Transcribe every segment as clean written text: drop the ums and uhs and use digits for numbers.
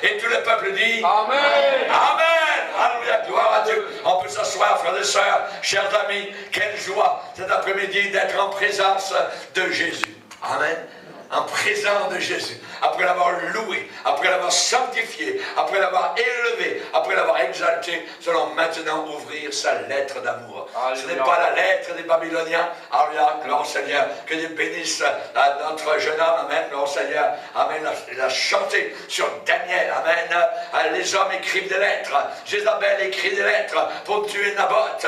Et tout le peuple dit Amen. Amen. Alléluia, gloire à Dieu. On peut s'asseoir, frères et sœurs, chers amis. Quelle joie cet après-midi d'être en présence de Jésus. Amen. En présence de Jésus, après l'avoir loué, après l'avoir sanctifié, après l'avoir élevé, après l'avoir exalté, nous allons maintenant ouvrir sa lettre d'amour. Ce n'est pas la lettre des Babyloniens. Alléluia, gloire au Seigneur, que Dieu bénisse notre jeune homme, amen, gloire au Seigneur, amen, il a chanté sur Daniel, amen, les hommes écrivent des lettres, Jézabel écrit des lettres pour tuer Naboth,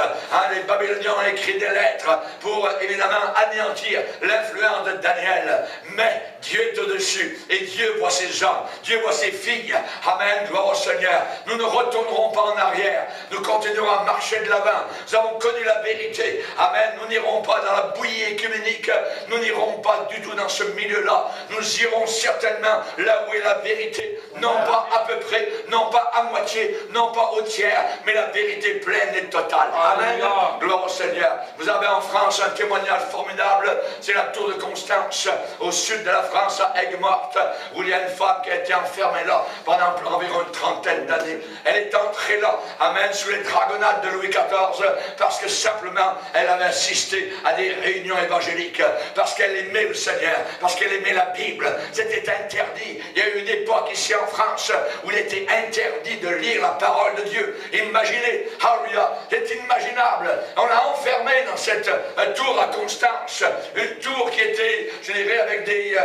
les Babyloniens ont écrit des lettres pour évidemment anéantir l'influence de Daniel, mais Dieu est au-dessus et Dieu voit ses hommes, Dieu voit ses filles. Amen, gloire au Seigneur. Nous ne retournerons pas en arrière, nous continuerons à marcher de l'avant. Nous avons connu la vérité. Amen, nous n'irons pas dans la bouillie écuménique, nous n'irons pas du tout dans ce milieu-là. Nous irons certainement là où est la vérité, non pas à peu près, non pas à moitié, non pas au tiers, mais la vérité pleine et totale. Amen, gloire au Seigneur. Vous avez en France un témoignage formidable, c'est la tour de Constance, au sud de la France, à Aigues-Mortes, où il y a une femme qui a été enfermée là pendant environ une trentaine d'années. Elle est entrée là, amen, sous les dragonnades de Louis XIV, parce que simplement, elle avait assisté à des réunions évangéliques, parce qu'elle aimait le Seigneur, parce qu'elle aimait la Bible. C'était interdit. Il y a eu une époque ici en France où il était interdit de lire la parole de Dieu. Imaginez, alléluia, c'est inimaginable. On l'a enfermée dans cette tour à Constance, une tour qui était, je dirais, avec des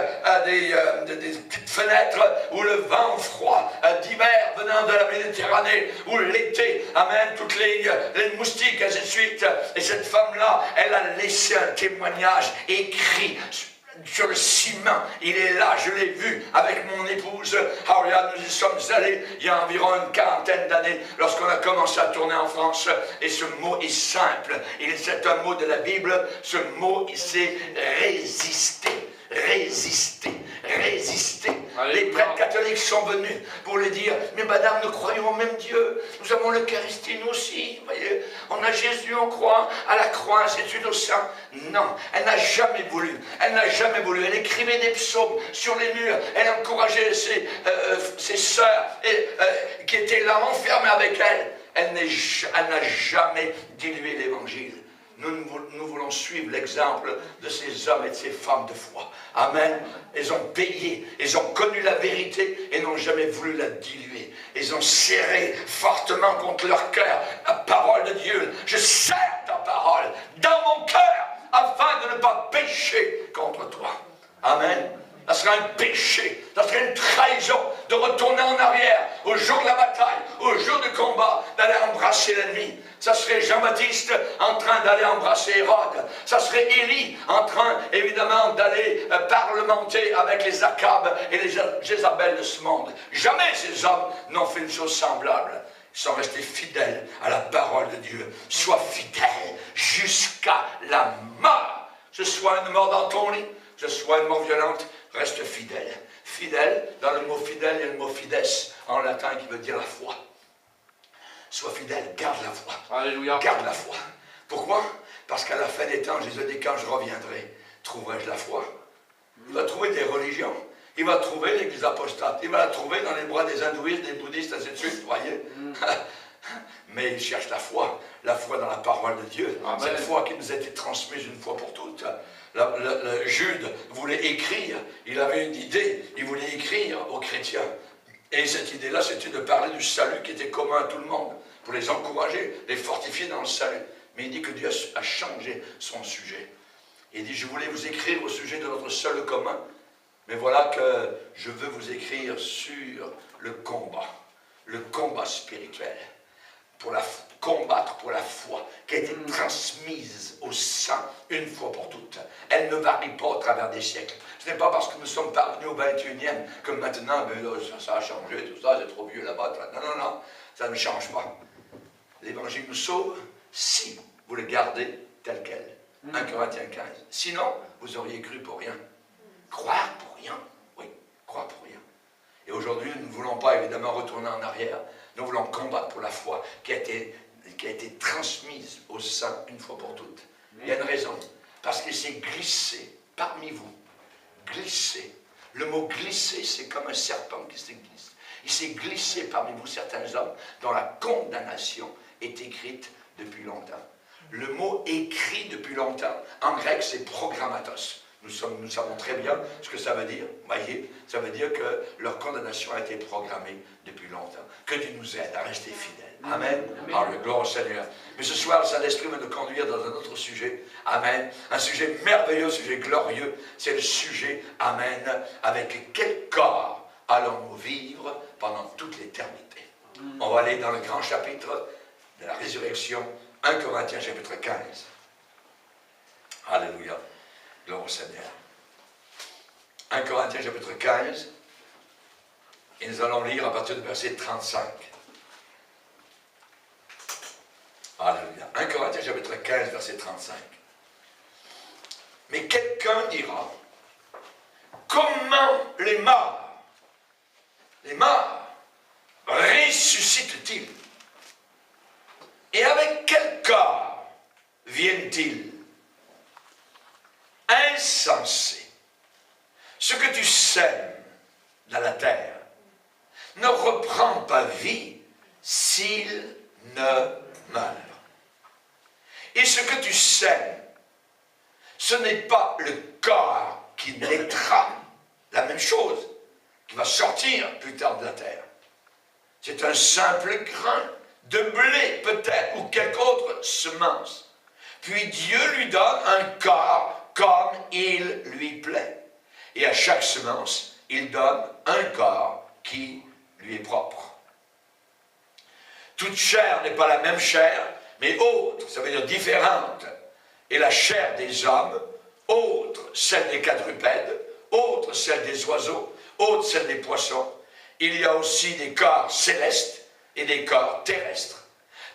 petites fenêtres où le vent froid d'hiver venant de la Méditerranée, où l'été amène toutes les moustiques, ainsi de suite. Et cette femme-là, elle a laissé un témoignage écrit sur le ciment. Il est là, je l'ai vu avec mon épouse. Auréa, nous y sommes allés il y a environ une quarantaine d'années lorsqu'on a commencé à tourner en France. Et ce mot est simple. C'est un mot de la Bible. Ce mot, c'est résister. Résister, résister. Les prêtres catholiques sont venus pour lui dire, mais madame, nous croyons au même Dieu, nous avons l'Eucharistie, nous aussi, vous voyez, on a Jésus, on croit à la croix, c'est une au sang. Non, elle n'a jamais voulu, elle écrivait des psaumes sur les murs, elle encourageait ses sœurs qui étaient là enfermées avec elle. Elle n'a jamais dilué l'évangile. Nous voulons suivre l'exemple de ces hommes et de ces femmes de foi. Amen. Ils ont payé, ils ont connu la vérité et n'ont jamais voulu la diluer. Ils ont serré fortement contre leur cœur la parole de Dieu. Je serre ta parole dans mon cœur afin de ne pas pécher contre toi. Amen. Ça serait un péché, ça serait une trahison de retourner en arrière au jour de la bataille, au jour du combat, d'aller embrasser l'ennemi. Ça serait Jean-Baptiste en train d'aller embrasser Hérode. Ça serait Élie en train, évidemment, d'aller parlementer avec les Akab et les Jézabel de ce monde. Jamais ces hommes n'ont fait une chose semblable. Ils sont restés fidèles à la parole de Dieu. Sois fidèle jusqu'à la mort. Que ce soit une mort dans ton lit, que ce soit une mort violente, reste fidèle. Fidèle, dans le mot fidèle, il y a le mot fides en latin qui veut dire la foi. Sois fidèle, garde la foi. Alléluia. Garde la foi. Pourquoi? Parce qu'à la fin des temps, Jésus dit, quand je reviendrai, trouverai-je la foi? Il va trouver des religions. Il va trouver l'église apostate. Il va la trouver dans les bras des hindouistes, des bouddhistes, ainsi de suite, vous voyez. Mais il cherche la foi dans la parole de Dieu. Amen. Cette foi qui nous a été transmise une fois pour toutes. Jude voulait écrire, il avait une idée, il voulait écrire aux chrétiens. Et cette idée-là, c'était de parler du salut qui était commun à tout le monde, pour les encourager, les fortifier dans le salut. Mais il dit que Dieu a changé son sujet. Il dit, je voulais vous écrire au sujet de notre seul commun, mais voilà que je veux vous écrire sur le combat spirituel, pour combattre pour la foi qui a été transmise au sang une fois pour toutes. Elle ne varie pas au travers des siècles. Ce n'est pas parce que nous sommes parvenus au 21e que maintenant, ben là, ça a changé, tout ça, c'est trop vieux là-bas. Non, ça ne change pas. L'évangile nous sauve si vous le gardez tel quel. 1 Corinthiens 15. Sinon, vous auriez cru pour rien. Croire pour rien. Oui, croire pour rien. Et aujourd'hui, nous ne voulons pas évidemment retourner en arrière. Nous voulons combattre pour la foi qui a été transmise au sang une fois pour toutes. Il y a une raison. Parce qu'il s'est glissé parmi vous. Glissé. Le mot glisser, c'est comme un serpent qui se glisse. s'est glissé parmi vous certains hommes dont la condamnation est écrite depuis longtemps. Le mot écrit depuis longtemps, en grec, c'est programmatos. Nous savons très bien ce que ça veut dire. Voyez, ça veut dire que leur condamnation a été programmée depuis longtemps. Que Dieu nous aide à rester fidèles. Amen. Amen. Gloire au Seigneur. Mais ce soir, le Saint-Esprit va nous conduire dans un autre sujet. Amen. Un sujet merveilleux, un sujet glorieux. C'est le sujet, amen, avec quel corps allons-nous vivre pendant toute l'éternité. On va aller dans le grand chapitre de la résurrection, 1 Corinthiens chapitre 15. Alléluia. Gloire au Seigneur. 1 Corinthiens chapitre 15. Et nous allons lire à partir du verset 35. Alléluia. 1 Corinthiens chapitre 15, verset 35. Mais quelqu'un dira, comment les morts ressuscitent-ils? Et avec quel corps viennent-ils? Insensé. Ce que tu sèmes dans la terre ne reprend pas vie s'il ne meurt. Et ce que tu sèmes, ce n'est pas le corps qui naîtra, la même chose, qui va sortir plus tard de la terre. C'est un simple grain de blé peut-être, ou quelque autre semence. Puis Dieu lui donne un corps comme il lui plaît. Et à chaque semence, il donne un corps qui lui est propre. Toute chair n'est pas la même chair, mais autre, ça veut dire différente. Et la chair des hommes, autre celle des quadrupèdes, autre celle des oiseaux, autre celle des poissons. Il y a aussi des corps célestes et des corps terrestres.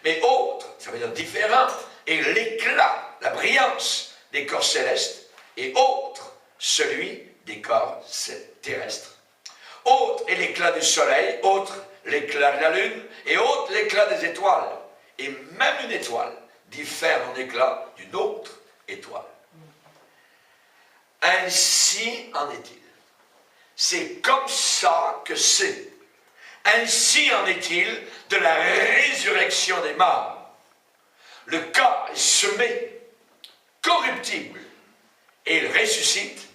Mais autre, ça veut dire différent, et l'éclat, la brillance des corps célestes, et autre, celui des corps terrestres. Autre est l'éclat du soleil, autre l'éclat de la lune, et autre l'éclat des étoiles. Et même une étoile diffère en éclat d'une autre étoile. Ainsi en est-il. C'est comme ça que c'est. Ainsi en est-il de la résurrection des morts. Le corps est semé corruptible et il ressuscite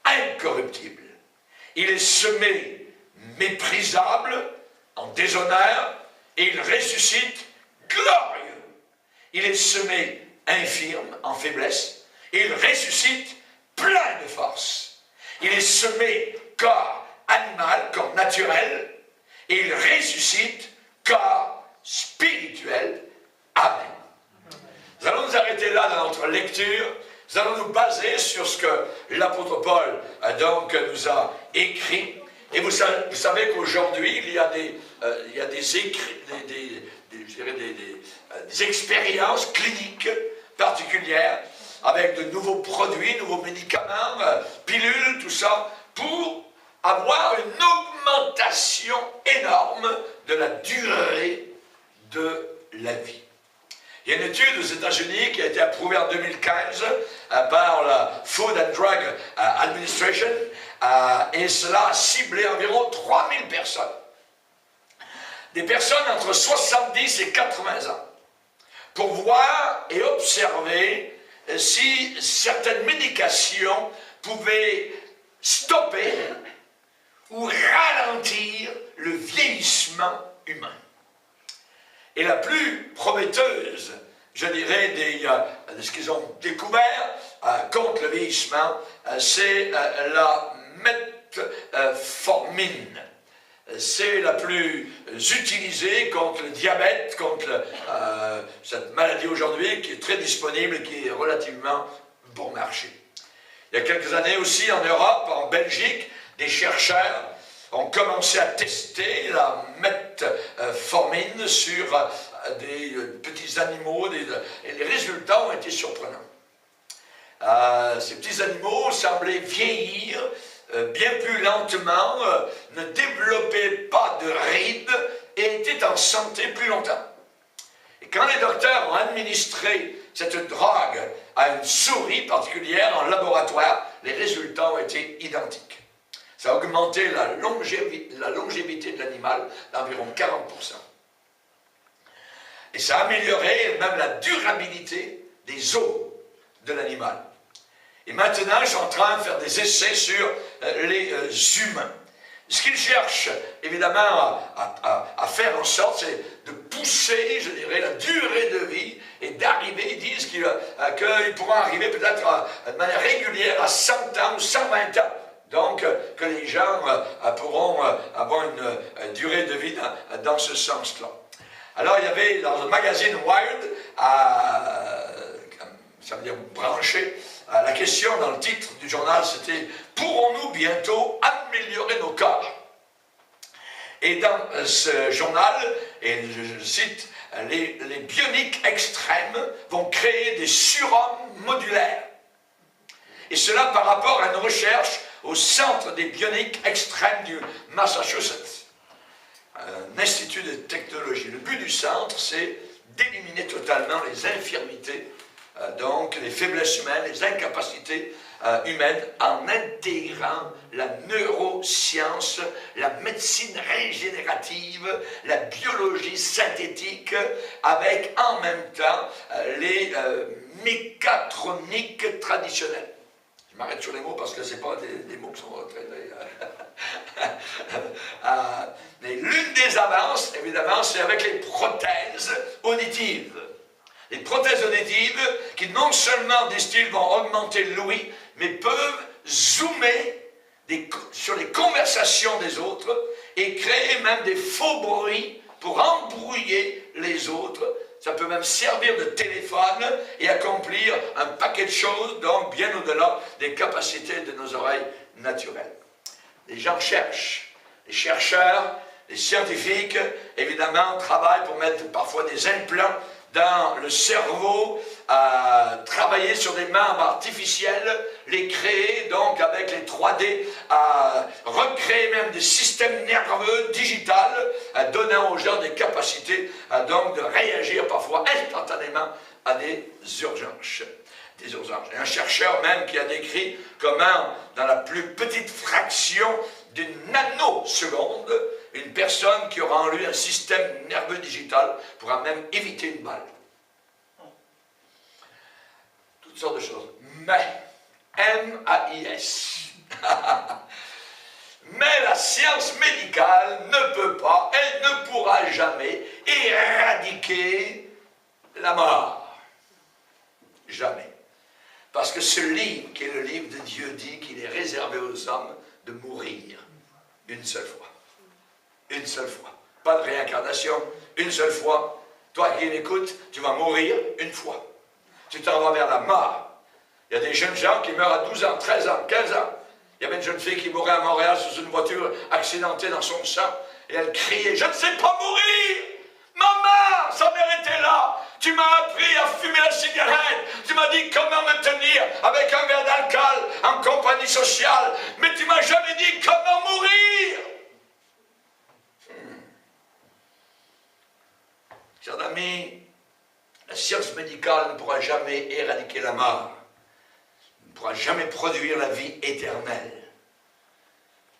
incorruptible. Il est semé méprisable, en déshonneur, et il ressuscite glorieux. Il est semé infirme, en faiblesse, et il ressuscite plein de force. Il est semé corps animal, corps naturel, et il ressuscite corps spirituel. Amen. Nous allons nous arrêter là dans notre lecture. Nous allons nous baser sur ce que l'apôtre Paul nous a écrit. Et vous savez qu'aujourd'hui, il y a des expériences cliniques particulières avec de nouveaux produits, nouveaux médicaments, pilules, tout ça, pour avoir une augmentation énorme de la durée de la vie. Il y a une étude aux États-Unis qui a été approuvée en 2015 par la Food and Drug Administration et cela a ciblé environ 3000 personnes. Des personnes entre 70 et 80 ans pour voir et observer si certaines médications pouvaient stopper ou ralentir le vieillissement humain. Et la plus prometteuse, je dirais, de ce qu'ils ont découvert contre le vieillissement, c'est la metformine. C'est la plus utilisée contre le diabète, contre cette maladie aujourd'hui qui est très disponible et qui est relativement bon marché. Il y a quelques années aussi en Europe, en Belgique, des chercheurs ont commencé à tester la metformine sur des petits animaux et les résultats ont été surprenants. Ces petits animaux semblaient vieillir bien plus lentement, ne développaient pas de rides et étaient en santé plus longtemps. Et quand les docteurs ont administré cette drogue à une souris particulière en laboratoire, les résultats ont été identiques. Ça a augmenté la longévité de l'animal d'environ 40%. Et ça a amélioré même la durabilité des os de l'animal. Et maintenant, ils sont en train de faire des essais sur les humains. Ce qu'ils cherchent, évidemment, à faire en sorte, c'est de pousser, je dirais, la durée de vie et d'arriver, ils disent qu'ils pourront arriver peut-être de manière régulière à 100 ans ou 120 ans. Donc, que les gens pourront avoir une durée de vie dans ce sens-là. Alors, il y avait dans le magazine Wired, ça veut dire branché, la question dans le titre du journal, c'était « Pourrons-nous bientôt améliorer nos corps ?» Et dans ce journal, et je cite, les bioniques extrêmes vont créer des surhommes modulaires. Et cela par rapport à une recherche au Centre des bioniques extrêmes du Massachusetts, un institut de technologie. Le but du centre, c'est d'éliminer totalement les infirmités, donc les faiblesses humaines, les incapacités humaines, en intégrant la neuroscience, la médecine régénérative, la biologie synthétique, avec en même temps les mécatroniques traditionnelles. Je m'arrête sur les mots parce que ce n'est pas des mots qui sont très... mais l'une des avances, évidemment, c'est avec les prothèses auditives. Les prothèses auditives qui non seulement, disent-ils, vont augmenter l'ouïe, mais peuvent zoomer sur les conversations des autres et créer même des faux bruits pour embrouiller les autres. Ça peut même servir de téléphone et accomplir un paquet de choses, donc bien au-delà des capacités de nos oreilles naturelles. Les gens cherchent, les chercheurs, les scientifiques, évidemment, travaillent pour mettre parfois des implants dans le cerveau, à travailler sur des membres artificiels, les créer donc avec les 3D, à recréer même des systèmes nerveux digitales, donnant aux gens des capacités donc de réagir parfois instantanément à des urgences. Et un chercheur même qui a décrit comment, dans la plus petite fraction d'une nanoseconde, une personne qui aura en lui un système nerveux digital pourra même éviter une balle. Toutes sortes de choses. Mais, M-A-I-S. Mais la science médicale ne peut pas, elle ne pourra jamais éradiquer la mort. Jamais. Parce que ce livre, qui est le livre de Dieu, dit qu'il est réservé aux hommes de mourir une seule fois. Une seule fois. Pas de réincarnation, une seule fois. Toi qui m'écoutes, tu vas mourir une fois. Tu t'en vas vers la mort. Il y a des jeunes gens qui meurent à 12 ans, 13 ans, 15 ans. Il y avait une jeune fille qui mourait à Montréal sous une voiture accidentée dans son sang. Et elle criait, « Je ne sais pas mourir! Maman, sa mère était là! Tu m'as appris à fumer la cigarette! Tu m'as dit comment me tenir avec un verre d'alcool en compagnie sociale! Mais tu m'as jamais dit comment mourir! » Chers amis, la science médicale ne pourra jamais éradiquer la mort, ne pourra jamais produire la vie éternelle.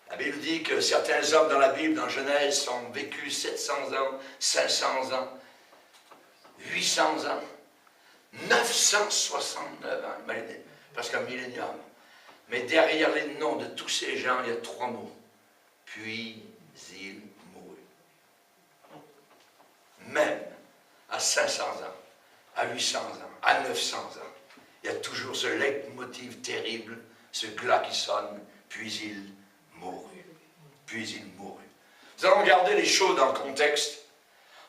La Bible dit que certains hommes dans la Bible, dans Genèse, ont vécu 700 ans, 500 ans, 800 ans, 969 ans, imaginez, presque un millénium. Mais derrière les noms de tous ces gens, il y a 3 mots. Puis il mourut. Même à 500 ans, à 800 ans, à 900 ans, il y a toujours ce leitmotiv terrible, ce glas qui sonne, puis il mourut. Puis il mourut. Nous allons regarder les choses dans le contexte.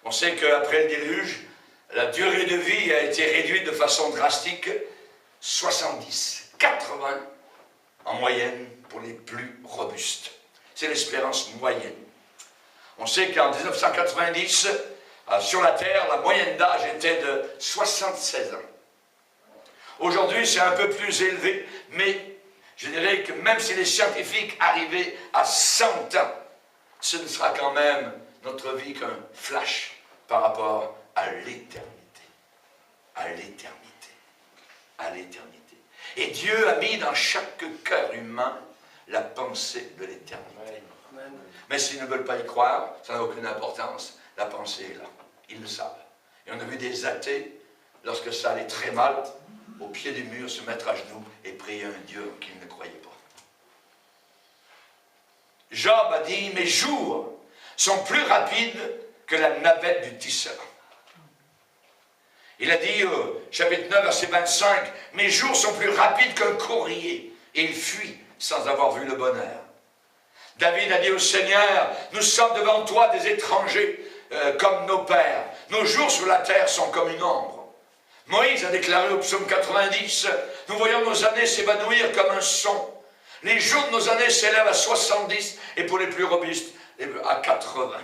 On sait qu'après le déluge, la durée de vie a été réduite de façon drastique, 70, 80 en moyenne pour les plus robustes. C'est l'espérance moyenne. On sait qu'en 1990, sur la Terre, la moyenne d'âge était de 76 ans. Aujourd'hui, c'est un peu plus élevé, mais je dirais que même si les scientifiques arrivaient à 100 ans, ce ne sera quand même notre vie qu'un flash par rapport à l'éternité. À l'éternité. À l'éternité. Et Dieu a mis dans chaque cœur humain la pensée de l'éternité. Mais s'ils ne veulent pas y croire, ça n'a aucune importance, la pensée est là. Ils le savent. Et on a vu des athées, lorsque ça allait très mal, au pied du mur, se mettre à genoux et prier un Dieu qu'ils ne croyaient pas. Job a dit, mes jours sont plus rapides que la navette du tisseur. Il a dit, chapitre 9, verset 25, mes jours sont plus rapides qu'un courrier, et il fuit sans avoir vu le bonheur. David a dit au Seigneur, nous sommes devant toi des étrangers, comme nos pères. Nos jours sur la terre sont comme une ombre. Moïse a déclaré au psaume 90, nous voyons nos années s'évanouir comme un son. Les jours de nos années s'élèvent à 70, et pour les plus robustes, à 80.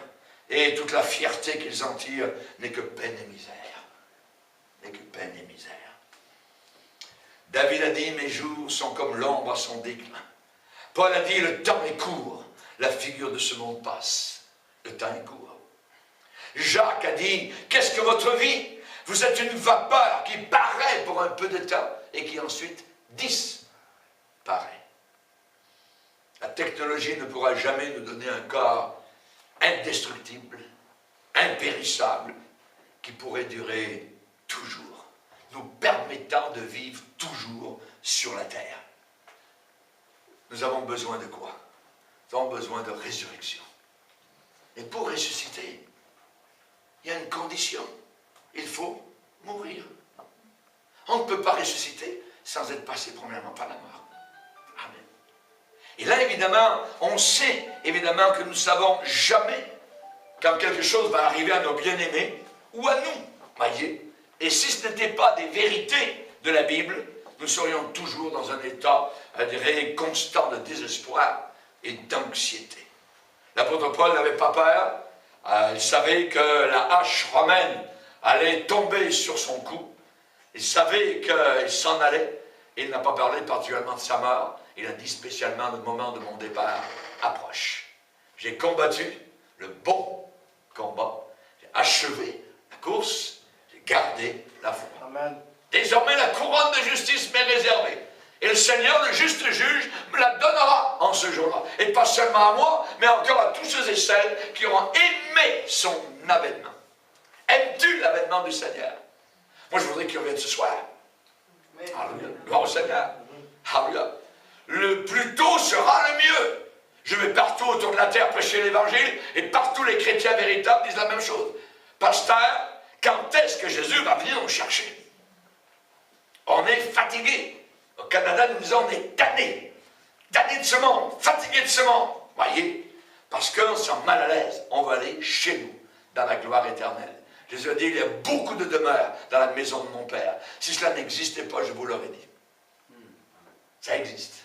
Et toute la fierté qu'ils en tirent n'est que peine et misère. N'est que peine et misère. David a dit, mes jours sont comme l'ombre à son déclin. Paul a dit, le temps est court, la figure de ce monde passe. Le temps est court. Jacques a dit, qu'est-ce que votre vie? Vous êtes une vapeur qui paraît pour un peu de temps et qui ensuite disparaît. La technologie ne pourra jamais nous donner un corps indestructible, impérissable, qui pourrait durer toujours, nous permettant de vivre toujours sur la terre. Nous avons besoin de quoi? Nous avons besoin de résurrection. Et pour ressusciter, il y a une condition. Il faut mourir. On ne peut pas ressusciter sans être passé premièrement par la mort. Amen. Et là, évidemment, on sait évidemment que nous ne savons jamais quand quelque chose va arriver à nos bien-aimés ou à nous. Voyez? Et si ce n'était pas des vérités de la Bible, nous serions toujours dans un état, je dirais, constant de désespoir et d'anxiété. L'apôtre Paul n'avait pas peur. Il savait que la hache romaine allait tomber sur son cou. Il savait qu'il s'en allait. Il n'a pas parlé particulièrement de sa mort. Il a dit spécialement, le moment de mon départ approche. J'ai combattu le bon combat. J'ai achevé la course. J'ai gardé la foi. Amen. Désormais, la couronne de justice m'est réservée. Et le Seigneur, le juste juge, me la donnera en ce jour-là. Et pas seulement à moi, mais encore à tous ceux et celles qui auront aimé son avènement. Aimes-tu l'avènement du Seigneur? Moi, je voudrais qu'il revienne ce soir. Alléluia. Gloire au Seigneur. Alléluia. Le plus tôt sera le mieux. Je vais partout autour de la terre prêcher l'Évangile, et partout les chrétiens véritables disent la même chose. Pasteur, quand est-ce que Jésus va venir nous chercher? On est fatigué. Au Canada, nous disons, on est tanné. Tanné de ce monde, fatigué de ce monde. Voyez, parce qu'on se sent mal à l'aise. On va aller chez nous, dans la gloire éternelle. Jésus a dit, il y a beaucoup de demeures dans la maison de mon Père. Si cela n'existait pas, je vous l'aurais dit. Ça existe.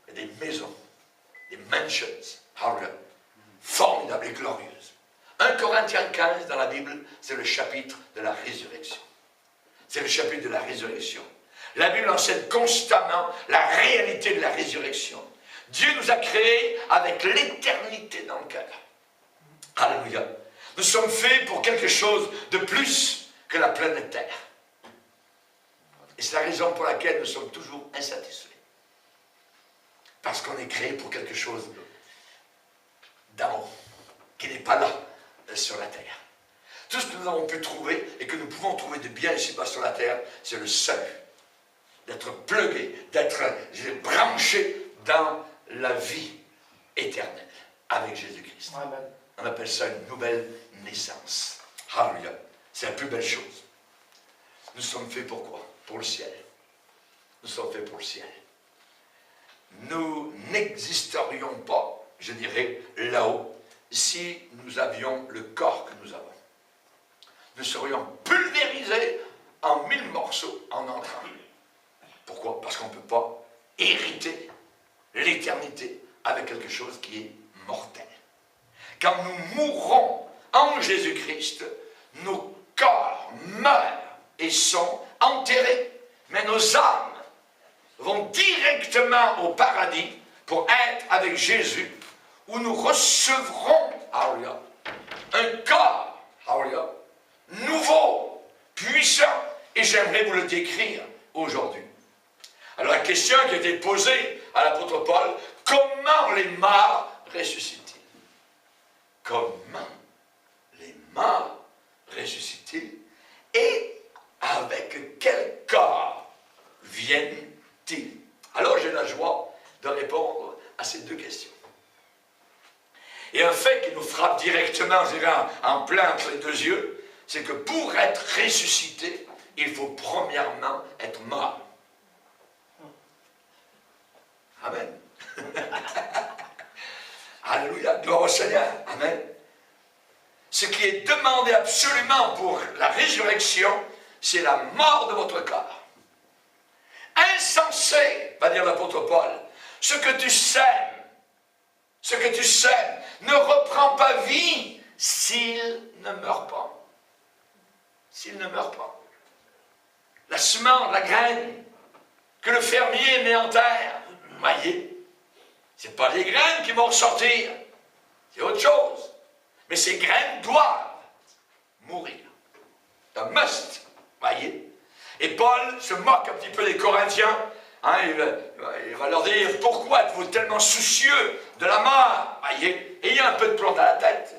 Il y a des maisons, des mansions, formidables et glorieuses. 1 Corinthiens 15 dans la Bible, c'est le chapitre de la résurrection. C'est le chapitre de la résurrection. La Bible enseigne constamment la réalité de la résurrection. Dieu nous a créés avec l'éternité dans le cœur. Alléluia. Nous sommes faits pour quelque chose de plus que la planète Terre. Et c'est la raison pour laquelle nous sommes toujours insatisfaits. Parce qu'on est créé pour quelque chose d'en haut, qui n'est pas là, sur la terre. Tout ce que nous avons pu trouver et que nous pouvons trouver de bien ici-bas sur la terre, c'est le salut. D'être plugué, d'être branché dans la vie éternelle avec Jésus-Christ. On appelle ça une nouvelle naissance. Alléluia. C'est la plus belle chose. Nous sommes faits pour quoi? Pour le ciel. Nous sommes faits pour le ciel. Nous n'existerions pas, je dirais, là-haut, si nous avions le corps que nous avons. Nous serions pulvérisés en 1000 morceaux en entrant. Pourquoi? Parce qu'on ne peut pas hériter l'éternité avec quelque chose qui est mortel. Quand nous mourrons en Jésus-Christ, nos corps meurent et sont enterrés, mais nos âmes vont directement au paradis pour être avec Jésus, où nous recevrons un corps nouveau, puissant, et j'aimerais vous le décrire aujourd'hui. Alors la question qui a été posée à l'apôtre Paul, comment les morts ressuscitent-ils? Comment les morts ressuscitent-ils? Et avec quel corps viennent-ils? Alors j'ai la joie de répondre à ces deux questions. Et un fait qui nous frappe directement, je dirais, en plein entre les deux yeux, c'est que pour être ressuscité, il faut premièrement être mort. Amen. Alléluia, gloire au Seigneur. Amen. Ce qui est demandé absolument pour la résurrection, c'est la mort de votre corps. Insensé, va dire l'apôtre Paul, ce que tu sèmes, ne reprend pas vie s'il ne meurt pas. S'il ne meurt pas. La semence, la graine que le fermier met en terre, voyez, ce n'est pas les graines qui vont ressortir, c'est autre chose. Mais ces graines doivent mourir. C'est un must, voyez. Et Paul se moque un petit peu des Corinthiens. Hein, il va leur dire, pourquoi êtes-vous tellement soucieux de la mort? Voyez, ayez un peu de plomb dans la tête.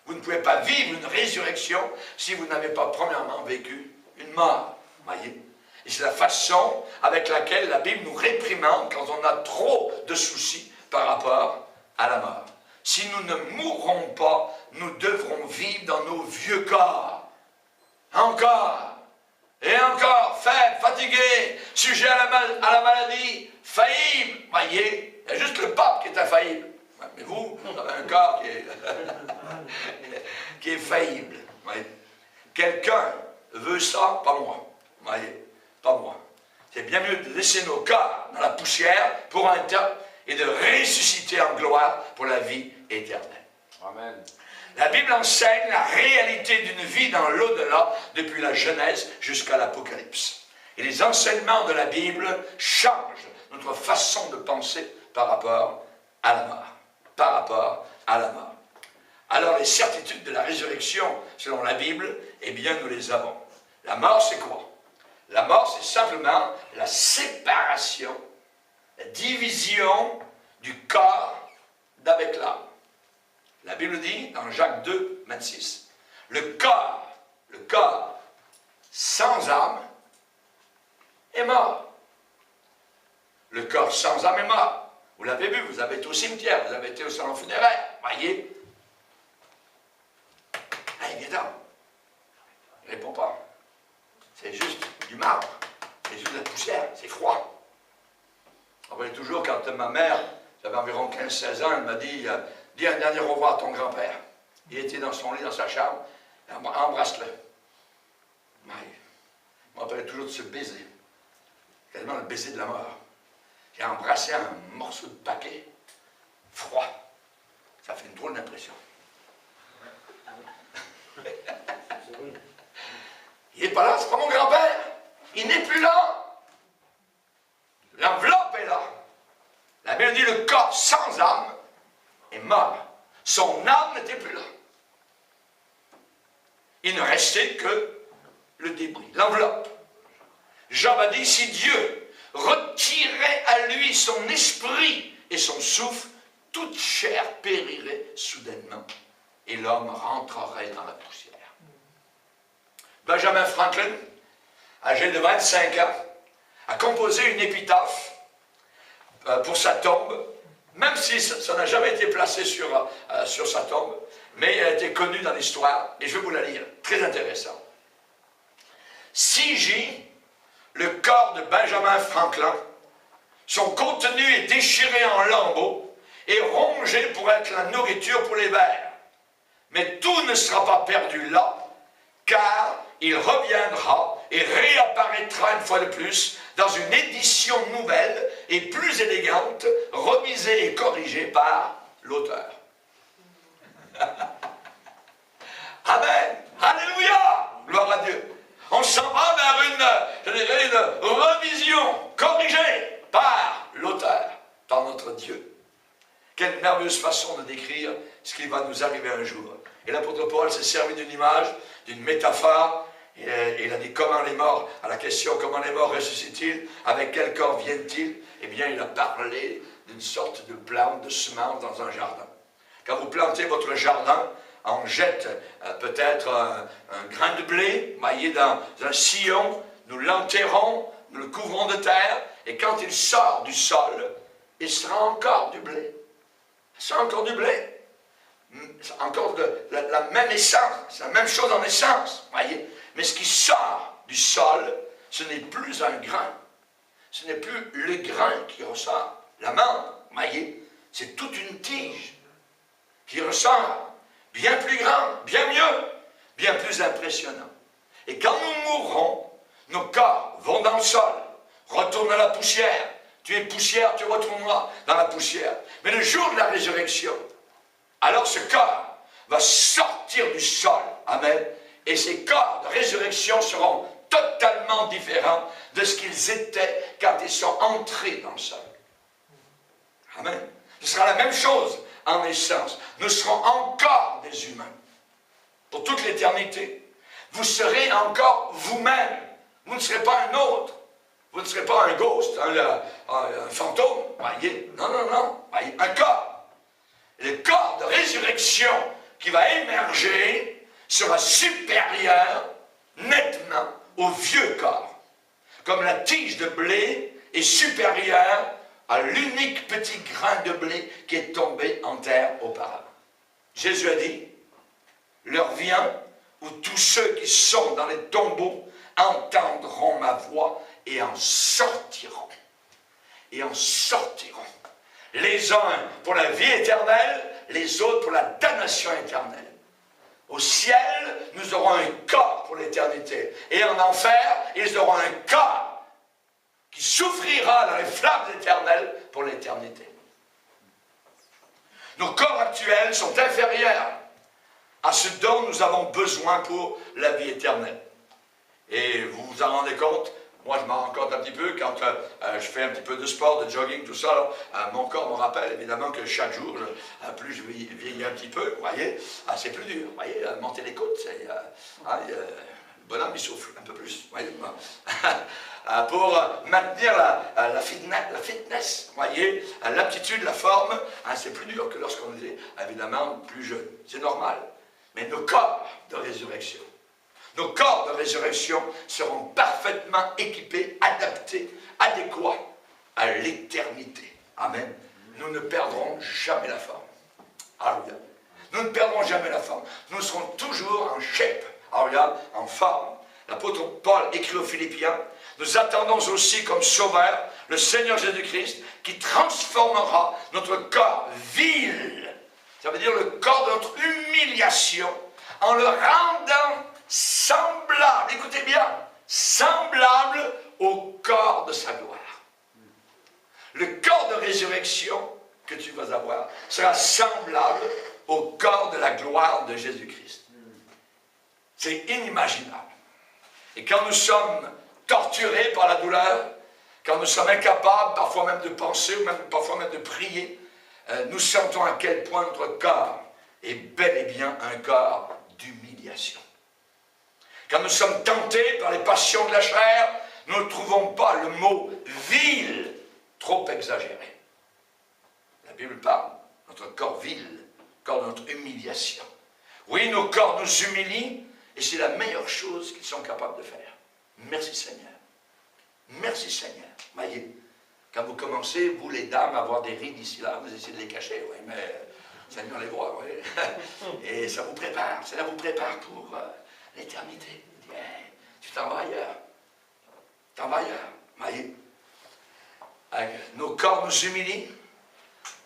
Vous ne pouvez pas vivre une résurrection si vous n'avez pas premièrement vécu une mort. Voyez. Et c'est la façon avec laquelle la Bible nous réprimande quand on a trop de soucis par rapport à la mort. Si nous ne mourrons pas, nous devrons vivre dans nos vieux corps. Encore. Et encore, faible, fatigué, sujet à la maladie, faillible. Voyez, il y a juste le pape qui est infaillible. Mais vous avez un corps qui est faillible. Voyez. Quelqu'un veut ça, pas moi. Voyez, pas moi. C'est bien mieux de laisser nos corps dans la poussière pour un temps et de ressusciter en gloire pour la vie éternelle. Amen. La Bible enseigne la réalité d'une vie dans l'au-delà depuis la Genèse jusqu'à l'Apocalypse. Et les enseignements de la Bible changent notre façon de penser par rapport à la mort. Par rapport à la mort. Alors les certitudes de la résurrection, selon la Bible, eh bien nous les avons. La mort, c'est quoi? La mort, c'est simplement la séparation, la division du corps d'avec l'âme. La Bible dit, dans Jacques 2, 26, le corps sans âme est mort. Le corps sans âme est mort. Vous l'avez vu, vous avez été au cimetière, vous avez été au salon funéraire, voyez. Allez, viens-t'en. Il ne répond pas. C'est juste du marbre, c'est juste de la poussière, c'est froid. Je me rappelle toujours quand ma mère, j'avais environ 15-16 ans, elle m'a dit, dis un dernier au revoir à ton grand-père. Il était dans son lit, dans sa chambre, embrasse-le. Je me rappelle toujours de ce baiser, quasiment le baiser de la mort. J'ai embrassé un morceau de paquet, froid. Ça fait une drôle d'impression. Il n'est pas là, c'est pas mon grand-père. Il n'est plus là. L'enveloppe est là. La Bible dit le corps sans âme est mort. Son âme n'était plus là. Il ne restait que le débris, l'enveloppe. Job a dit, si Dieu retirait à lui son esprit et son souffle, toute chair périrait soudainement et l'homme rentrerait dans la poussière. Benjamin Franklin, âgé de 25 ans, a composé une épitaphe pour sa tombe, même si ça n'a jamais été placé sur sa tombe, mais elle a été connue dans l'histoire, et je vais vous la lire, très intéressant. C.J., le corps de Benjamin Franklin, son contenu est déchiré en lambeaux et rongé pour être la nourriture pour les vers. Mais tout ne sera pas perdu là, car il reviendra et réapparaîtra une fois de plus dans une édition nouvelle et plus élégante, remisée et corrigée par l'auteur. Amen. Alléluia. Gloire à Dieu. On s'en va vers une revision corrigée par l'auteur, par notre Dieu. Quelle merveilleuse façon de décrire ce qui va nous arriver un jour. Et l'apôtre Paul s'est servi d'une image, d'une métaphore. Il a dit comment les morts, à la question comment les morts ressuscitent-ils, avec quel corps viennent-ils? Eh bien, il a parlé d'une sorte de plante, de semence dans un jardin. Quand vous plantez votre jardin, on jette peut-être un grain de blé, maillé dans un sillon, nous l'enterrons, nous le couvrons de terre, et quand il sort du sol, il sera encore du blé. Il sera encore du blé. C'est encore la même essence, c'est la même chose en essence, voyez. Mais ce qui sort du sol, ce n'est plus un grain. Ce n'est plus le grain qui ressort. La menthe, voyez, c'est toute une tige qui ressort, bien plus grande, bien mieux, bien plus impressionnant. Et quand nous mourrons, nos corps vont dans le sol, retournent à la poussière. Tu es poussière, tu retourneras dans la poussière. Mais le jour de la résurrection, alors ce corps va sortir du sol. Amen. Et ces corps de résurrection seront totalement différents de ce qu'ils étaient quand ils sont entrés dans le sol. Amen. Ce sera la même chose en essence. Nous serons encore des humains. Pour toute l'éternité. Vous serez encore vous-même. Vous ne serez pas un autre. Vous ne serez pas un ghost, un fantôme. Voyez. Non, non, non. Voyez. Un corps. Le corps de résurrection qui va émerger sera supérieur nettement au vieux corps. Comme la tige de blé est supérieure à l'unique petit grain de blé qui est tombé en terre auparavant. Jésus a dit, l'heure vient où tous ceux qui sont dans les tombeaux entendront ma voix et en sortiront. Et en sortiront. Les uns pour la vie éternelle, les autres pour la damnation éternelle. Au ciel, nous aurons un corps pour l'éternité. Et en enfer, ils auront un corps qui souffrira dans les flammes éternelles pour l'éternité. Nos corps actuels sont inférieurs à ce dont nous avons besoin pour la vie éternelle. Et vous vous en rendez compte? Moi, je m'en rends compte un petit peu quand je fais un petit peu de sport, de jogging, tout ça. Mon corps me rappelle évidemment que chaque jour, plus je vieillis un petit peu, vous voyez, c'est plus dur. Vous voyez, monter les côtes, c'est... le bonhomme, il souffle un peu plus. Vous voyez, pour maintenir la fitness, vous voyez, l'aptitude, la forme, c'est plus dur que lorsqu'on est évidemment plus jeune. C'est normal. Mais nos corps de résurrection, nos corps de résurrection seront parfaitement équipés, adaptés, adéquats à l'éternité. Amen. Nous ne perdrons jamais la forme. Alléluia. Nous ne perdrons jamais la forme. Nous serons toujours en shape. Alléluia, en forme. L'apôtre Paul écrit aux Philippiens, nous attendons aussi comme sauveur le Seigneur Jésus-Christ qui transformera notre corps vil. Ça veut dire le corps de notre humiliation en le rendant semblable, écoutez bien, semblable au corps de sa gloire. Le corps de résurrection que tu vas avoir sera semblable au corps de la gloire de Jésus-Christ. C'est inimaginable. Et quand nous sommes torturés par la douleur, quand nous sommes incapables parfois même de penser, ou même, parfois même de prier, nous sentons à quel point notre corps est bel et bien un corps d'humiliation. Quand nous sommes tentés par les passions de la chair, nous ne trouvons pas le mot vil trop exagéré. La Bible parle de notre corps vil, corps de notre humiliation. Oui, nos corps nous humilient et c'est la meilleure chose qu'ils sont capables de faire. Merci Seigneur. Merci Seigneur. Voyez, quand vous commencez, vous les dames, à avoir des rides ici là, vous essayez de les cacher, oui, mais Seigneur les voit, oui. Et ça vous prépare, cela vous prépare pour l'éternité. Tu t'en vas ailleurs. T'en vas ailleurs. Voyez, nos corps nous humilient,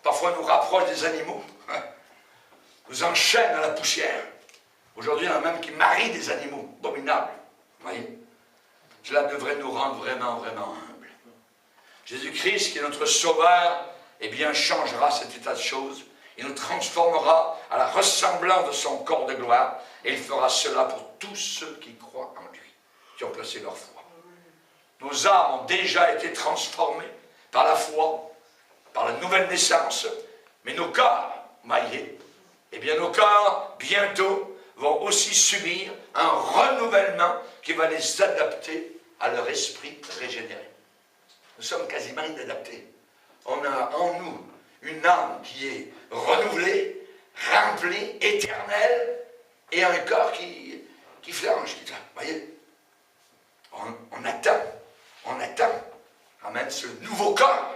parfois nous rapprochent des animaux, nous enchaînent à la poussière. Aujourd'hui, il y en a même qui marient des animaux, abominables. Voyez, cela devrait nous rendre vraiment, vraiment humbles. Jésus-Christ, qui est notre Sauveur, eh bien, changera cet état de choses. Il nous transformera à la ressemblance de son corps de gloire. Et il fera cela pour tous ceux qui croient en lui, qui ont placé leur foi. Nos âmes ont déjà été transformées par la foi, par la nouvelle naissance. Mais nos corps, voyez, eh bien, nos corps, bientôt, vont aussi subir un renouvellement qui va les adapter à leur esprit régénéré. Nous sommes quasiment inadaptés. on a en nous une âme qui est renouvelée, remplie, éternelle, et un corps qui flanche. Vous voyez, on attend, amen, ce nouveau corps,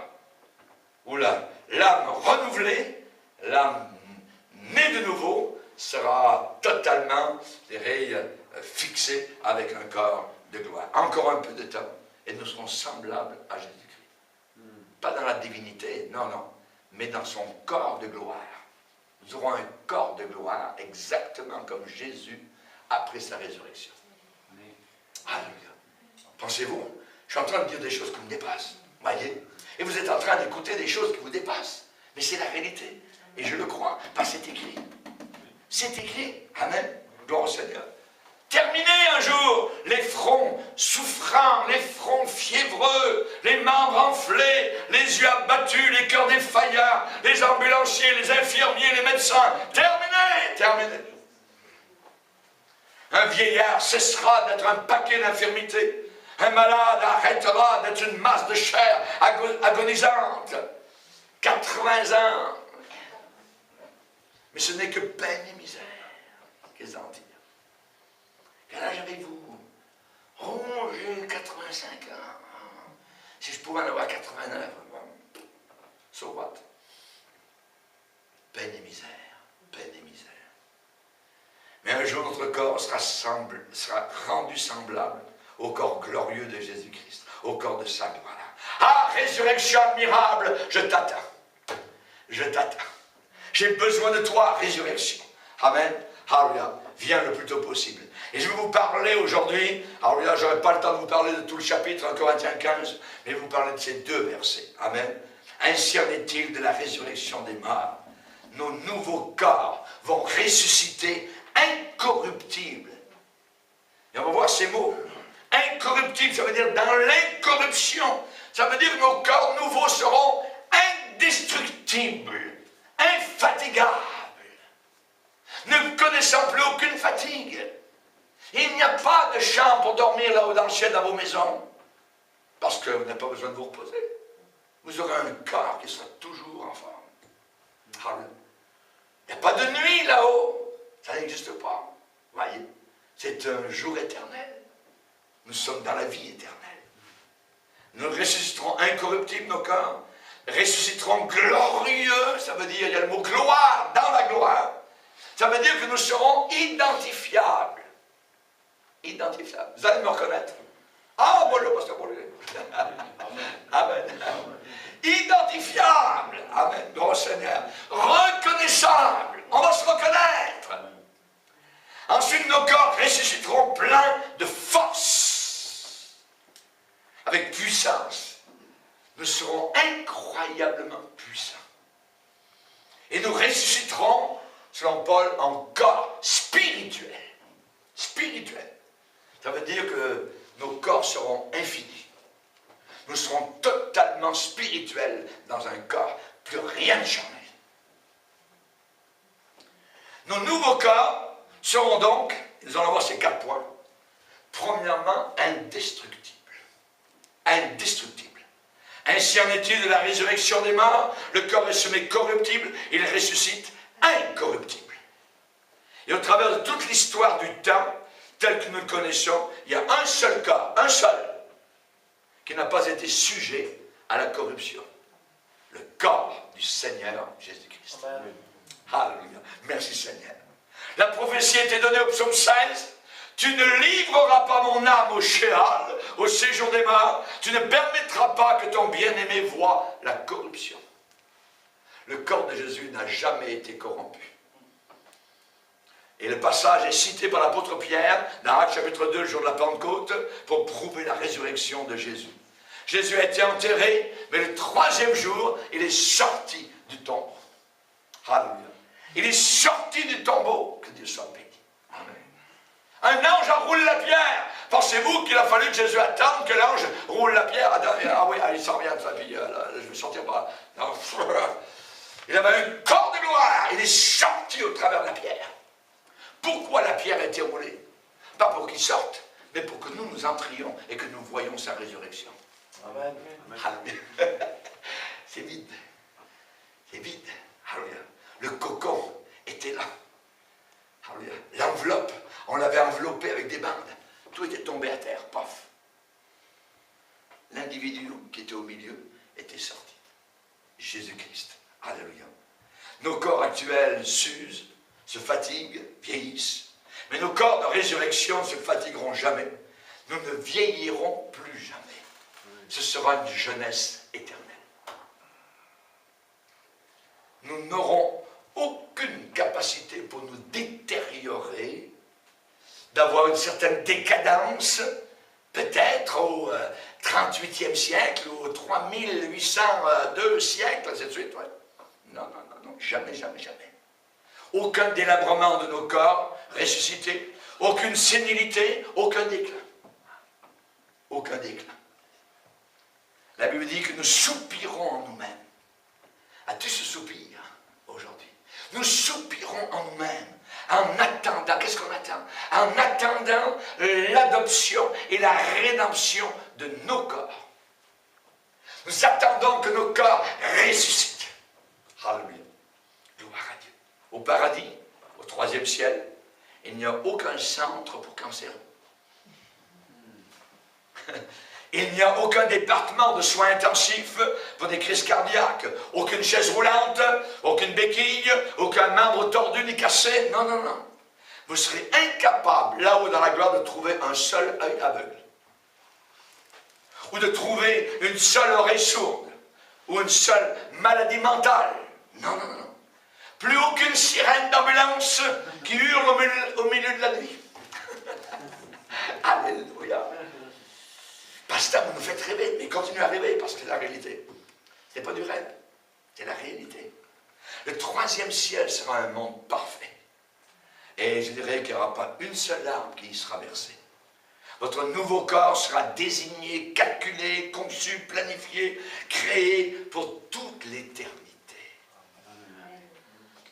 où l'âme renouvelée, l'âme née de nouveau, sera totalement, je dirais, fixée avec un corps de gloire. Encore un peu de temps, et nous serons semblables à Jésus-Christ. Pas dans la divinité, non, mais dans son corps de gloire. Nous aurons un corps de gloire exactement comme Jésus après sa résurrection. Alléluia. Pensez-vous, je suis en train de dire des choses qui me dépassent. Voyez? Et vous êtes en train d'écouter des choses qui vous dépassent. Mais c'est la réalité. Et je le crois, parce que c'est écrit. C'est écrit. Amen. Gloire au Seigneur. Terminez un jour les fronts souffrants, les fronts fiévreux, les membres enflés, les yeux abattus, les cœurs défaillants, les ambulanciers, les infirmiers, les médecins. Terminez. Un vieillard cessera d'être un paquet d'infirmités. Un malade arrêtera d'être une masse de chair agonisante. 80 ans. Mais ce n'est que peine et misère. Qu'est-ce en dire? Quel âge avez-vous? Oh, j'ai 85 ans. Si je pouvais en avoir 89, so what? Peine et misère. Mais un jour, notre corps sera rendu semblable au corps glorieux de Jésus-Christ, au corps de sa gloire. Ah, résurrection admirable, je t'attends. J'ai besoin de toi, résurrection. Amen. Alléluia. Viens le plus tôt possible. Et je vais vous parler aujourd'hui, alléluia, je n'aurai pas le temps de vous parler de tout le chapitre, en Corinthiens 15, mais je vais vous parler de ces deux versets. Amen. Ainsi en est-il de la résurrection des morts. Nos nouveaux corps vont ressusciter incorruptibles. Et on va voir ces mots. Incorruptible, ça veut dire dans l'incorruption. Ça veut dire que nos corps nouveaux seront indestructibles, infatigables, ne connaissant plus aucune fatigue. Il n'y a pas de chambre pour dormir là-haut dans le ciel, dans vos maisons, parce que vous n'avez pas besoin de vous reposer. Vous aurez un corps qui sera toujours en forme. Il n'y a pas de nuit là-haut. Ça n'existe pas. Voyez, c'est un jour éternel. Nous sommes dans la vie éternelle. Nous ressusciterons incorruptibles, nos corps. Ressusciterons glorieux. Ça veut dire, il y a le mot gloire dans la gloire. Ça veut dire que nous serons identifiables. Identifiables. Vous allez me reconnaître. Ah, bonjour, pasteur Paul. Amen. Identifiable. Amen. Grand Seigneur. Reconnaissable. On va se reconnaître. Ensuite, nos corps ressusciteront pleins de force. Avec puissance. Nous serons incroyablement puissants. Et nous ressusciterons, selon Paul, en corps spirituel. Spirituel. Ça veut dire que nos corps seront infinis. Nous serons totalement spirituels dans un corps. Plus rien ne change. Nos nouveaux corps seront donc, nous allons voir ces 4 points. Premièrement, indestructibles. Indestructibles. Ainsi en est-il de la résurrection des morts. Le corps est semé corruptible, il ressuscite incorruptible. Et au travers de toute l'histoire du temps, tel que nous le connaissons, il y a un seul corps, un seul, qui n'a pas été sujet à la corruption. Le corps du Seigneur Jésus-Christ. Alléluia. Merci Seigneur. La prophétie a été donnée au psaume 16. Tu ne livreras pas mon âme au Sheol, au séjour des morts. Tu ne permettras pas que ton bien-aimé voie la corruption. Le corps de Jésus n'a jamais été corrompu. Et le passage est cité par l'apôtre Pierre dans Actes chapitre 2, le jour de la Pentecôte, pour prouver la résurrection de Jésus. Jésus a été enterré, mais le 3e jour, il est sorti du tombeau. Alléluia. Il est sorti du tombeau. Que Dieu soit béni. Amen. Un ange a roulé la pierre. Pensez-vous qu'il a fallu que Jésus attende que l'ange roule la pierre? Ah oui, il s'en vient de sa vie. Je vais sortir par... Non. Il avait un corps de gloire. Il est sorti au travers de la pierre. Pourquoi la pierre a été roulée? Pas pour qu'il sorte, mais pour que nous entrions et que nous voyions sa résurrection. Amen. Amen. C'est vide. C'est vide. Alléluia. Le cocon était là. Alléluia. L'enveloppe, on l'avait enveloppé avec des bandes. Tout était tombé à terre, paf. L'individu qui était au milieu était sorti. Jésus-Christ. Alléluia. Nos corps actuels s'usent, se fatiguent, vieillissent. Mais nos corps de résurrection ne se fatigueront jamais. Nous ne vieillirons plus jamais. Ce sera une jeunesse éternelle. Nous n'aurons aucune capacité pour nous détériorer, d'avoir une certaine décadence, peut-être au 38e siècle ou au 3802 siècle, ainsi de suite. Ouais. Non, jamais, jamais, jamais. Aucun délabrement de nos corps ressuscités, aucune sénilité, aucun déclin. Aucun déclin. La Bible dit que nous soupirons en nous-mêmes. As-tu ce soupir aujourd'hui? Nous soupirons en nous-mêmes en attendant. Qu'est-ce qu'on attend? En attendant l'adoption et la rédemption de nos corps. Nous attendons que nos corps ressuscitent. Alléluia. Gloire à Dieu. Au paradis, au 3e ciel, il n'y a aucun centre pour cancéreux. Il n'y a aucun département de soins intensifs pour des crises cardiaques, aucune chaise roulante, aucune béquille, aucun membre tordu ni cassé. Non, non, non. Vous serez incapable, là-haut dans la gloire, de trouver un seul œil aveugle. Ou de trouver une seule oreille sourde. Ou une seule maladie mentale. Non, non, non. Plus aucune sirène d'ambulance qui hurle au milieu de la nuit. Alléluia. Pasteur, vous nous faites rêver, mais continuez à rêver parce que c'est la réalité. Ce n'est pas du rêve, c'est la réalité. Le 3e ciel sera un monde parfait. Et je dirais qu'il n'y aura pas une seule larme qui y sera versée. Votre nouveau corps sera désigné, calculé, conçu, planifié, créé pour toute l'éternité.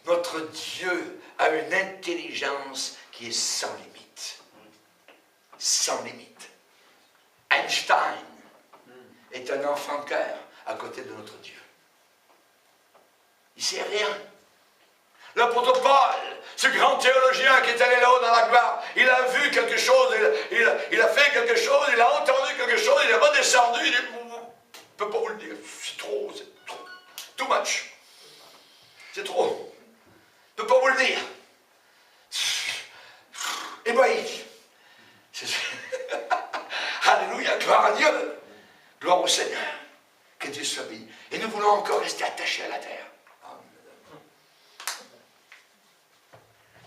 Notre Dieu a une intelligence qui est sans limite. Sans limite. Einstein est un enfant de cœur à côté de notre Dieu. Il ne sait rien. L'apôtre Paul, ce grand théologien qui est allé là-haut dans la gloire, il a vu quelque chose, il a fait quelque chose, il a entendu quelque chose, il est redescendu, il dit, je ne peux pas vous le dire, c'est trop, too much. C'est trop. Je ne peux pas vous le dire. Ébahi. Alléluia, gloire à Dieu. Gloire au Seigneur. Que Dieu soit béni. Et nous voulons encore rester attachés à la terre.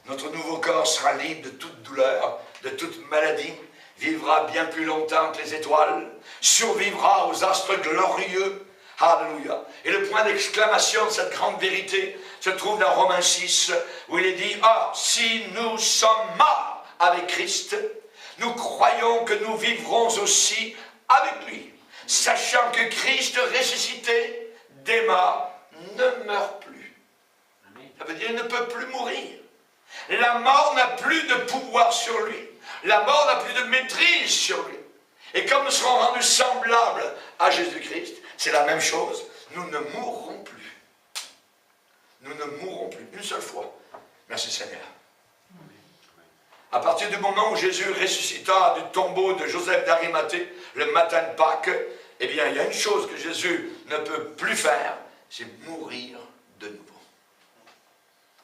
Notre nouveau corps sera libre de toute douleur, de toute maladie, vivra bien plus longtemps que les étoiles, survivra aux astres glorieux. Alléluia. Et le point d'exclamation de cette grande vérité se trouve dans Romains 6, où il est dit, « Ah, si nous sommes morts avec Christ, nous croyons que nous vivrons aussi avec lui, sachant que Christ ressuscité des morts ne meurt plus. » Ça veut dire qu'il ne peut plus mourir. La mort n'a plus de pouvoir sur lui. La mort n'a plus de maîtrise sur lui. Et comme nous serons rendus semblables à Jésus-Christ, c'est la même chose. Nous ne mourrons plus. Nous ne mourrons plus. Une seule fois. Merci Seigneur. À partir du moment où Jésus ressuscita du tombeau de Joseph d'Arimathée, le matin de Pâques, eh bien, il y a une chose que Jésus ne peut plus faire, c'est mourir de nouveau.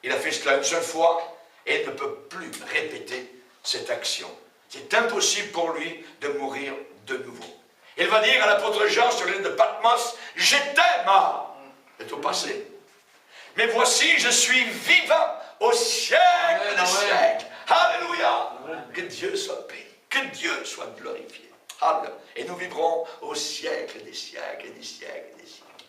Il a fait cela une seule fois, et il ne peut plus répéter cette action. C'est impossible pour lui de mourir de nouveau. Il va dire à l'apôtre Jean sur l'île de Patmos, « J'étais mort. » C'est au passé. « Mais voici, je suis vivant au siècle des siècles. » Alléluia. Que Dieu soit béni. Que Dieu soit glorifié. Alléluia. Et nous vivrons au siècle des siècles et des siècles et des siècles.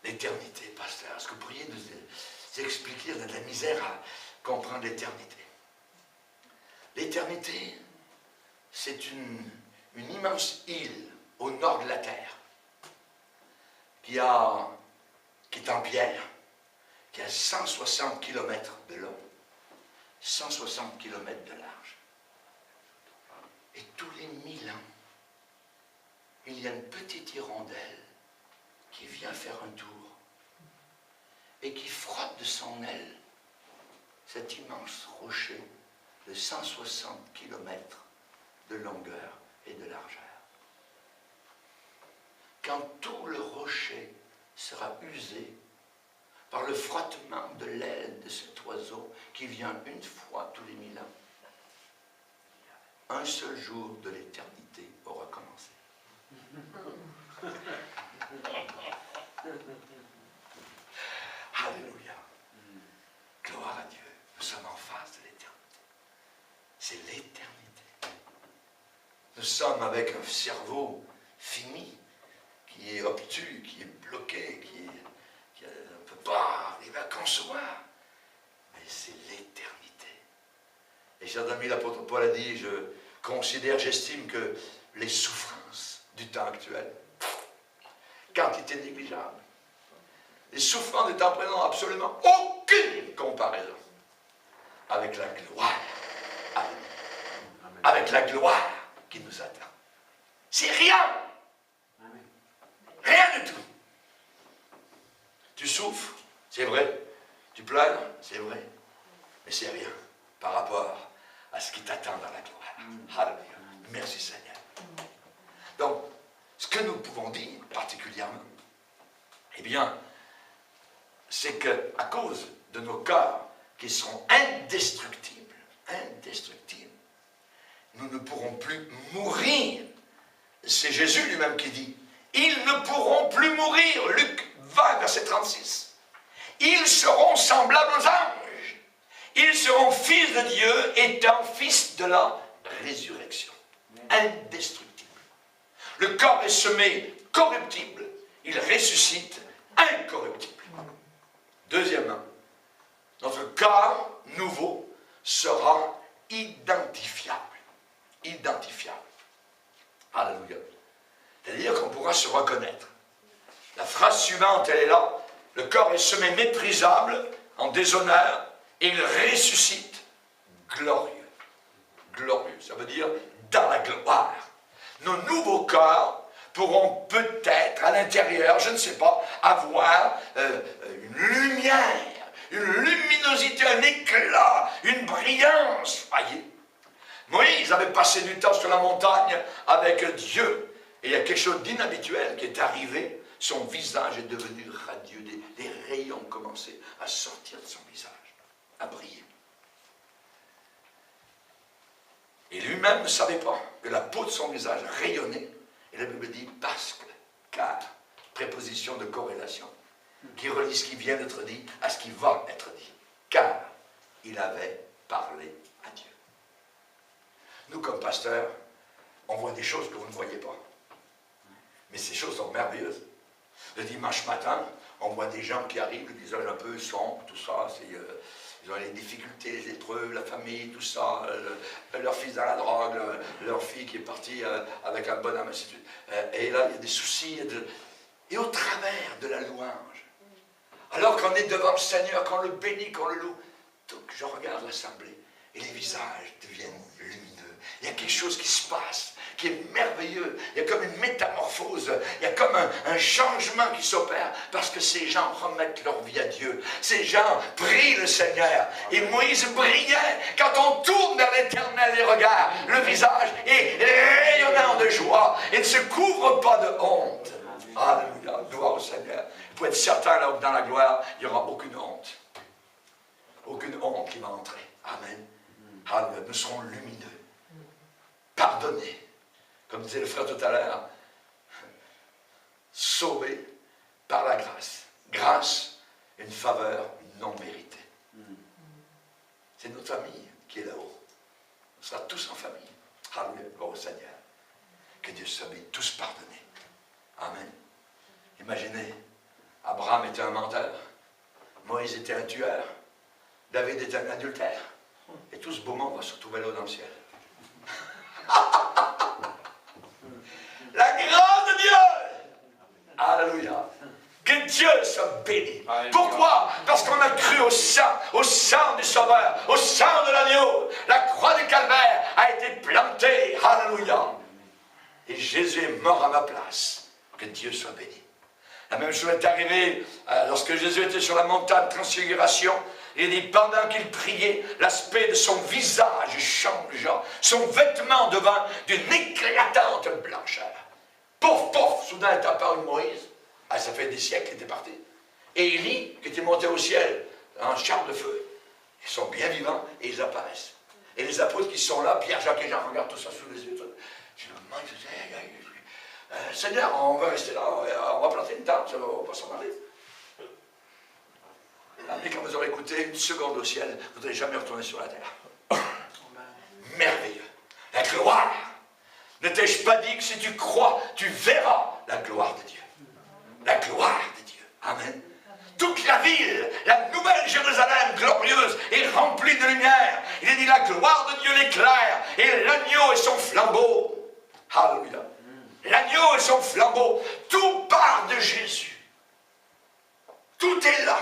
L'éternité, pasteur. Est-ce que vous pourriez nous expliquer de la misère à comprendre l'éternité? L'éternité, c'est une immense île au nord de la terre qui est en pierre, qui a 160 km de long, 160 km de large. Et tous les 1000 ans, il y a une petite hirondelle qui vient faire un tour et qui frotte de son aile cet immense rocher de 160 km de longueur et de largeur. Quand tout le rocher sera usé par le frottement de l'aile de cet oiseau qui vient une fois tous les 1000 ans, un seul jour de l'éternité aura commencé. Alléluia. Gloire à Dieu. Nous sommes en face de l'éternité. C'est l'éternité. Nous sommes avec un cerveau fini, qui est obtus, qui est bloqué, qui ne peut pas arriver à concevoir. Mais c'est l'éternité. Et chers amis, l'apôtre Paul a dit, j'estime que les souffrances du temps actuel, quantité négligeable, les souffrances du temps présent, absolument aucune comparaison avec la gloire. Avec la gloire qui nous attend. C'est rien. Rien du tout. Tu souffres, c'est vrai. Tu pleures, c'est vrai. Mais c'est rien par rapport à ce qui t'attend dans la gloire. Alléluia. Merci Seigneur. Donc, ce que nous pouvons dire particulièrement, eh bien, c'est qu'à cause de nos corps qui seront indestructibles, nous ne pourrons plus mourir. C'est Jésus lui-même qui dit, ils ne pourront plus mourir. Luc 20, verset 36. Ils seront semblables aux anges. Ils seront fils de Dieu, étant fils de la résurrection. Indestructible. Le corps est semé corruptible. Il ressuscite incorruptible. Deuxièmement, notre corps nouveau sera identifiable. Identifiable. Alléluia. C'est-à-dire qu'on pourra se reconnaître. La phrase suivante, elle est là. Le corps est semé méprisable, en déshonneur, et il ressuscite glorieux. Glorieux, ça veut dire dans la gloire. Nos nouveaux corps pourront peut-être, à l'intérieur, je ne sais pas, avoir une lumière, une luminosité, un éclat, une brillance. Voyez, Moïse avait passé du temps sur la montagne avec Dieu. Et il y a quelque chose d'inhabituel qui est arrivé. Son visage est devenu radieux. Des rayons ont commencé à sortir de son visage, à briller. Et lui-même ne savait pas que la peau de son visage rayonnait. Et la Bible dit parce que, car, préposition de corrélation, qui relie ce qui vient d'être dit à ce qui va être dit. Car il avait parlé à Dieu. Nous, comme pasteurs, on voit des choses que vous ne voyez pas. Mais ces choses sont merveilleuses. Le dimanche matin, on voit des gens qui arrivent, le visage un peu sombre, tout ça, ils ont les difficultés, les épreuves, la famille, tout ça, leur fils dans la drogue, leur fille qui est partie avec un bon âme, et là, il y a des soucis, et au travers de la louange, alors qu'on est devant le Seigneur, qu'on le bénit, qu'on le loue, donc je regarde l'assemblée, et les visages deviennent lumineux. Il y a quelque chose qui se passe, qui est merveilleux. Il y a comme une métamorphose. Il y a comme un changement qui s'opère parce que ces gens remettent leur vie à Dieu. Ces gens prient le Seigneur. Et Moïse brillait. Quand on tourne vers l'Éternel les regards, le visage est rayonnant de joie et ne se couvre pas de honte. Alléluia, gloire au Seigneur. Il faut être certain là où dans la gloire, il n'y aura aucune honte. Aucune honte qui va entrer. Amen. Alléluia, nous serons lumineux. Pardonnés. Comme disait le frère tout à l'heure, sauvés par la grâce. Grâce, une faveur non méritée. C'est notre famille qui est là-haut. On sera tous en famille. Alléluia, gloire au Seigneur. Que Dieu soit béni, tous pardonnés. Amen. Imaginez, Abraham était un menteur, Moïse était un tueur, David était un adultère, et tout ce beau monde va se retrouver là dans le ciel. La grâce de Dieu! Alléluia! Que Dieu soit béni. Pourquoi? Parce qu'on a cru au sang du Sauveur, au sang de l'agneau. La croix du Calvaire a été plantée. Alléluia! Et Jésus est mort à ma place. Que Dieu soit béni. La même chose est arrivée lorsque Jésus était sur la montagne de transfiguration. Il dit, pendant qu'il priait, l'aspect de son visage changea. Son vêtement devint d'une éclatante blancheur. Pouf, pouf, soudain est apparu Moïse. Ah, ça fait des siècles qu'il était parti. Et Élie, qui était monté au ciel en char de feu. Ils sont bien vivants et ils apparaissent. Et les apôtres qui sont là, Pierre, Jacques et Jean, regardent tout ça sous les yeux. Je me demande, Seigneur, on va rester là, on va planter une tente, on va pas s'en aller. Mais quand vous aurez écouté une seconde au ciel, vous n'allez jamais retourner sur la terre. Merveilleux. La gloire. Ne t'ai-je pas dit que si tu crois, tu verras la gloire de Dieu. La gloire de Dieu. Amen. Toute la ville, la nouvelle Jérusalem glorieuse, est remplie de lumière. Il est dit la gloire de Dieu l'éclaire et l'agneau et son flambeau. Alléluia. L'agneau et son flambeau. Tout part de Jésus. Tout est là.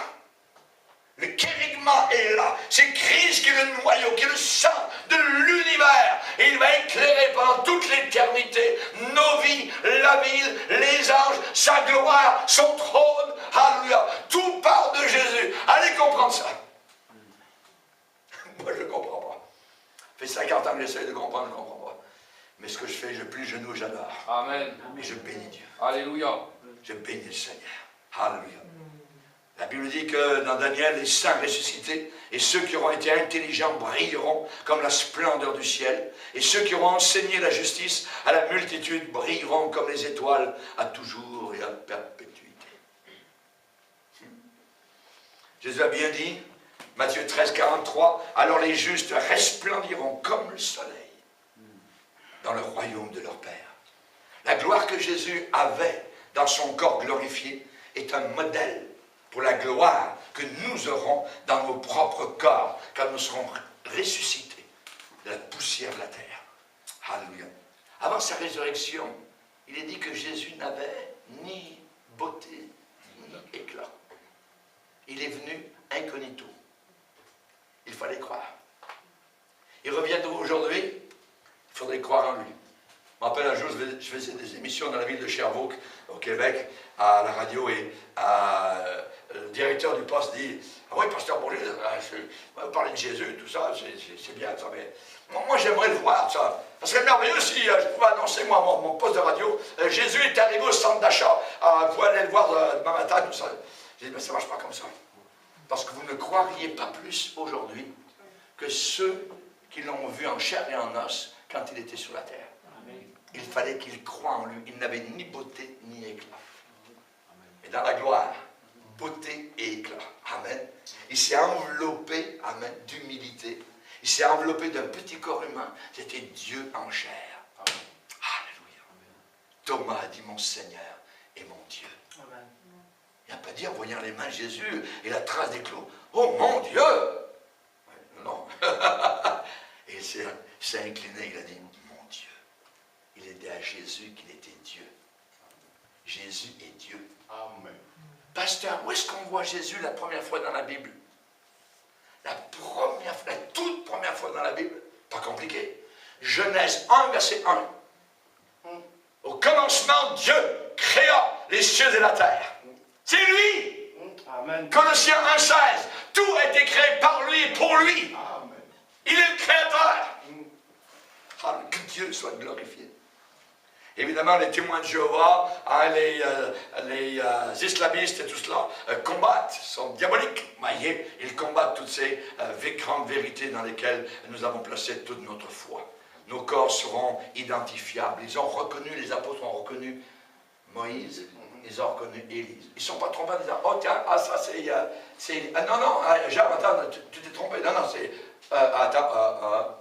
Le kérigma est là. C'est Christ qui est le noyau, qui est le sang de l'univers. Et il va éclairer pendant toute l'éternité nos vies, la ville, les anges, sa gloire, son trône. Alléluia. Tout part de Jésus. Allez comprendre ça. Moi, je ne comprends pas. Ça fait 50 ans que j'essaie de comprendre, je ne comprends pas. Mais ce que je fais, je plie le genou, j'adore. Amen. Et je bénis Dieu. Alléluia. Je bénis le Seigneur. Alléluia. La Bible dit que dans Daniel, les saints ressuscités et ceux qui auront été intelligents brilleront comme la splendeur du ciel. Et ceux qui auront enseigné la justice à la multitude brilleront comme les étoiles à toujours et à perpétuité. Jésus a bien dit, Matthieu 13, 43, alors les justes resplendiront comme le soleil dans le royaume de leur Père. La gloire que Jésus avait dans son corps glorifié est un modèle pour la gloire que nous aurons dans nos propres corps, quand nous serons ressuscités de la poussière de la terre. Alléluia. Avant sa résurrection, il est dit que Jésus n'avait ni beauté, ni éclat. Il est venu incognito. Il fallait croire. Il revient aujourd'hui, il faudrait croire en lui. Je me rappelle un jour, je faisais des émissions dans la ville de Sherbrooke, au Québec, à la radio, et le directeur du poste dit, ah oui, pasteur Bourget, vous parlez de Jésus, tout ça, c'est bien, ça, mais moi j'aimerais le voir, ça. Ça serait merveilleux si je pouvais annoncer, moi, mon poste de radio, Jésus est arrivé au centre d'achat, vous pouvez aller le voir demain matin, tout ça. J'ai dit, mais ça ne marche pas comme ça. Parce que vous ne croiriez pas plus aujourd'hui que ceux qui l'ont vu en chair et en os quand il était sur la terre. Il fallait qu'il croie en lui. Il n'avait ni beauté ni éclat. Et dans la gloire, beauté et éclat. Amen. Il s'est enveloppé, amen, d'humilité. Il s'est enveloppé d'un petit corps humain. C'était Dieu en chair. Alléluia. Thomas a dit, mon Seigneur et mon Dieu. Amen. Il n'a pas dit en voyant les mains de Jésus et la trace des clous. Oh mon Dieu! Non. Et il s'est incliné, il a dit, mon Dieu. Il a dit à Jésus qu'il était Dieu. Jésus est Dieu. Amen. Pasteur, où est-ce qu'on voit Jésus la première fois dans la Bible? La toute première fois dans la Bible, pas compliqué. Genèse 1, verset 1. Au commencement, Dieu créa les cieux et la terre. C'est lui. Amen. Colossiens 1,16. Tout a été créé par lui et pour lui. Amen. Il est le créateur. Que Dieu soit glorifié. Évidemment, les témoins de Jéhovah, hein, les islamistes et tout cela combattent, sont diaboliques. Voyez, ils combattent toutes ces grandes vérités dans lesquelles nous avons placé toute notre foi. Nos corps seront identifiables. Ils ont reconnu, les apôtres ont reconnu Moïse, ils ont reconnu Élise. Ils ne sont pas trompés en disant, oh tiens, ah ça c'est... non, non, Jean, attends, tu t'es trompé. Non, non, c'est... attends,